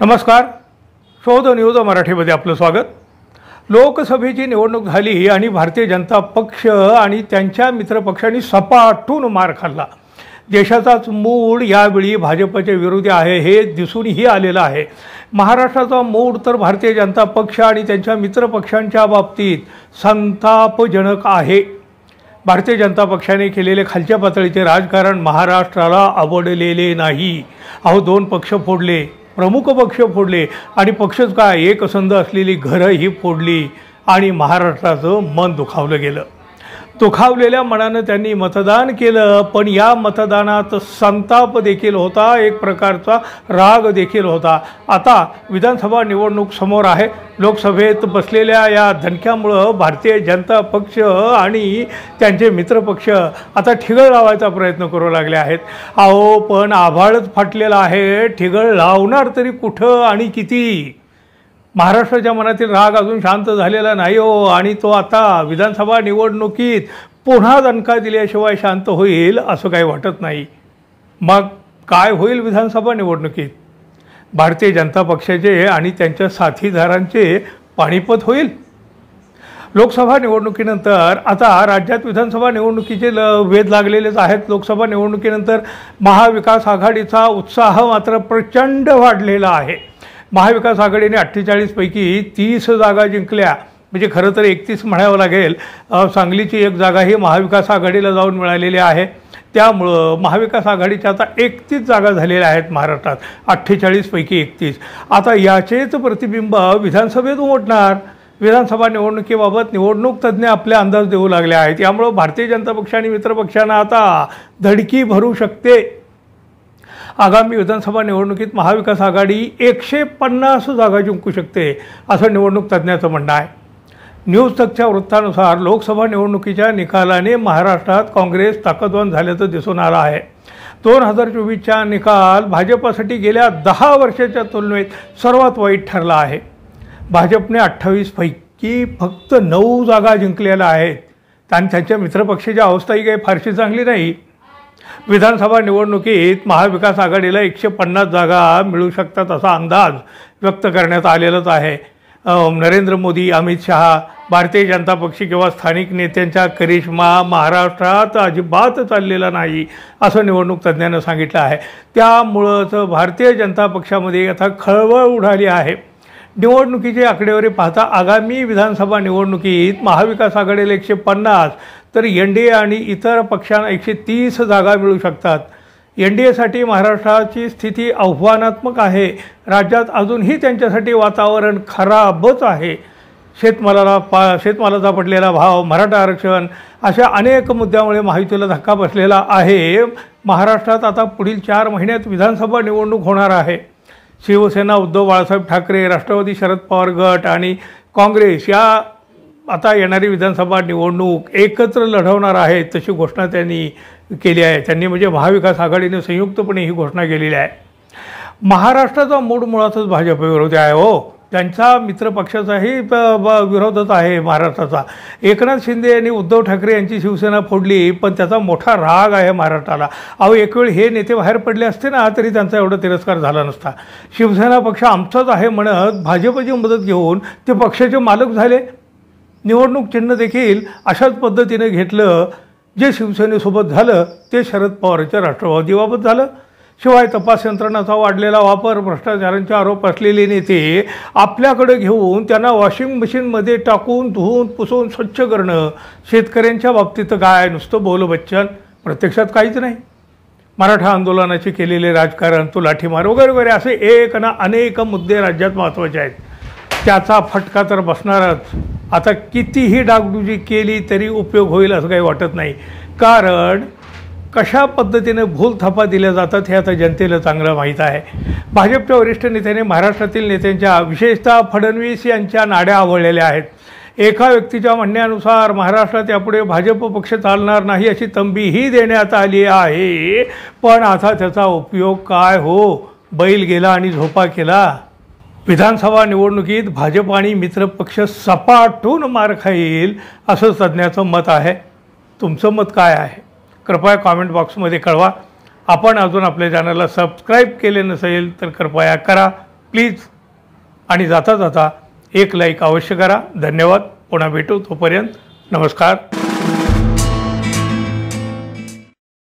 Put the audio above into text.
नमस्कार. शोध न्यूज मराठीमध्ये आपलं स्वागत. लोकसभेची निवडणूक झाली आणि भारतीय जनता पक्ष आणि त्यांच्या मित्रपक्षांनी सपाटून मार खाल्ला. देशाचाच मूड यावेळी भाजपच्या विरोधी आहे हे दिसूनही आलेलं आहे. महाराष्ट्राचा मूड तर भारतीय जनता पक्ष आणि त्यांच्या मित्रपक्षांच्या बाबतीत संतापजनक आहे. भारतीय जनता पक्षाने केलेले खालच्या पातळीचे राजकारण महाराष्ट्राला आवडलेले नाही. अहो, दोन पक्ष फोडले, प्रमुख पक्ष फोडले आणि पक्षच काय एकसंध असलेली घरंही फोडली आणि महाराष्ट्राचं मन दुखावलं गेलं. दुखावलेल्या मनानं त्यांनी मतदान केलं, पण या मतदानात संताप देखील होता, एक प्रकारचा राग देखील होता. आता विधानसभा निवडणूक समोर आहे. लोकसभेत बसलेल्या या धनक्यामुळं भारतीय जनता पक्ष आणि त्यांचे मित्रपक्ष आता ठिगळ लावायचा प्रयत्न करू लागले आहेत. अहो, पण आभाळच फाटलेलं आहे. ठिगळ लावणार तरी कुठं आणि किती? महाराष्ट्राच्या मनातील राग अजून शांत झालेला नाही हो, आणि तो आता विधानसभा निवडणुकीत पुन्हा दणका दिल्याशिवाय शांत होईल असं काही वाटत नाही. मग काय होईल विधानसभा निवडणुकीत? भारतीय जनता पक्षाचे आणि त्यांच्या साथीदारांचे पाणीपत होईल. लोकसभा निवडणुकीनंतर आता राज्यात विधानसभा निवडणुकीचे वेध लागलेलेच आहेत. लोकसभा निवडणुकीनंतर महाविकास आघाडीचा उत्साह मात्र प्रचंड वाढलेला आहे. महाविकास आघाडीने 48 पैकी 30 जागा जिंकल्या, म्हणजे खरं तर 31 म्हणावं लागेल. सांगलीची एक जागाही महाविकास आघाडीला जाऊन मिळालेली आहे. त्यामुळं महाविकास आघाडीच्या आता 31 जागा झालेल्या आहेत महाराष्ट्रात, 48 पैकी 31. आता याचेच प्रतिबिंब विधानसभेत उमटणार. विधानसभा निवडणुकीबाबत निवडणूक तज्ज्ञ आपले अंदाज देऊ लागले आहेत. यामुळं भारतीय जनता पक्ष आणि मित्रपक्षांना आता धडकी भरू शकते. आगामी विधानसभा निवडणुकीत महाविकास आघाडी 150 जागा जिंकू शकते असं निवडणूक तज्ज्ञाचं म्हणणं आहे. न्यूज तकच्या वृत्तानुसार लोकसभा निवडणुकीच्या निकालाने महाराष्ट्रात काँग्रेस ताकदवान झाल्याचं दिसून आलं आहे. 2024चा निकाल भाजपासाठी गेल्या 10 वर्षाच्या तुलनेत सर्वात वाईट ठरला आहे. भाजपने 28 पैकी फक्त 9 जागा जिंकलेल्या आहेत आणि त्यांच्या मित्रपक्षाची अवस्थाही काही फारशी चांगली नाही. विधानसभा निवडणुकीत महाविकास आघाडीला 150 जागा मिळू शकतात असा अंदाज व्यक्त करण्यात आलेलाच आहे. नरेंद्र मोदी, अमित शहा, भारतीय जनता पक्ष किंवा स्थानिक नेत्यांच्या करिश्मा महाराष्ट्रात अजिबात चाललेला नाही असं निवडणूक तज्ज्ञांनी सांगितलं आहे. त्यामुळंच भारतीय जनता पक्षामध्ये आता खळबळ उडाली आहे. निवडणुकीची आकडेवारी पाहता आगामी विधानसभा निवडणुकीत महाविकास आघाडीला 150 तर NDA आणि इतर पक्षांना 130 जागा मिळू शकतात. NDAसाठी महाराष्ट्राची स्थिती आव्हानात्मक आहे. राज्यात अजूनही त्यांच्यासाठी वातावरण खराबच आहे. शेतमालाचा पडलेला भाव, मराठा आरक्षण अशा अनेक मुद्द्यामुळे महायुतीला धक्का बसलेला आहे. महाराष्ट्रात आता पुढील 4 महिन्यात विधानसभा निवडणूक होणार आहे. शिवसेना, उद्धव बाळासाहेब ठाकरे, राष्ट्रवादी शरद पवार गट आणि काँग्रेस या आता येणारी विधानसभा निवडणूक एकत्र लढवणार आहेत तशी घोषणा त्यांनी केली आहे. त्यांनी म्हणजे महाविकास आघाडीने संयुक्तपणे ही घोषणा केलेली आहे. महाराष्ट्राचा मूड मुळातच भाजपविरोधी आहे हो. त्यांचा मित्रपक्षाचाही विरोधच आहे महाराष्ट्राचा. एकनाथ शिंदे यांनी उद्धव ठाकरे यांची शिवसेना फोडली, पण त्याचा मोठा राग आहे महाराष्ट्राला. अहो, एक वेळ हे नेते बाहेर पडले असते ना तरी त्यांचा एवढा तिरस्कार झाला नसता. शिवसेना पक्ष आमचाच आहे म्हणत भाजपची मदत घेऊन ते पक्षाचे मालक झाले. निवडणूक चिन्ह देखील अशाच पद्धतीने घेतलं. जे शिवसेनेसोबत झालं ते शरद पवारच्या राष्ट्रवादीबाबत झालं. शिवाय तपास यंत्रणाचा वाढलेला वापर, भ्रष्टाचारांचे आरोप असलेले नेते आपल्याकडे घेऊन त्यांना वॉशिंग मशीनमध्ये टाकून धुवून पुसून स्वच्छ करणं. शेतकऱ्यांच्या बाबतीत काय नुसतं बोलबच्चन, प्रत्यक्षात काहीच नाही. मराठा आंदोलनाचे केलेले राजकारण, तो लाठीमार वगैरे वगैरे असे एक ना अनेक मुद्दे राज्यात महत्त्वाचे आहेत. त्याचा फटका तर बसणारच. आता कितीही डागडुजी केली तरी उपयोग होईल असं काही वाटत नाही. कारण कशा पद्धतीने भूलथापा दिल्या जातात हे आता जनतेला चांगलं माहीत आहे. भाजपच्या वरिष्ठ नेत्याने महाराष्ट्रातील नेत्यांच्या, विशेषतः फडणवीस यांच्या नाड्या आवळलेल्या आहेत. एका व्यक्तीच्या म्हणण्यानुसार महाराष्ट्रात यापुढे भाजप पक्ष चालणार नाही अशी तंबीही देण्यात आली आहे. पण आता त्याचा उपयोग काय हो? बैल गेला आणि झोपा केला. विधानसभा निवडणुकीत भाजप आणि मित्रपक्ष सपाटून मार खाईल असं तज्ज्ञाचं मत आहे. तुमचं मत काय आहे? कृपया कॉमेंट बॉक्समध्ये कळवा. आपण अजून आपल्या चॅनलला सबस्क्राईब केले नसेल तर कृपया करा. प्लीज आणि जाता जाता एक लाईक अवश्य करा. धन्यवाद. पुन्हा भेटू. तोपर्यंत नमस्कार.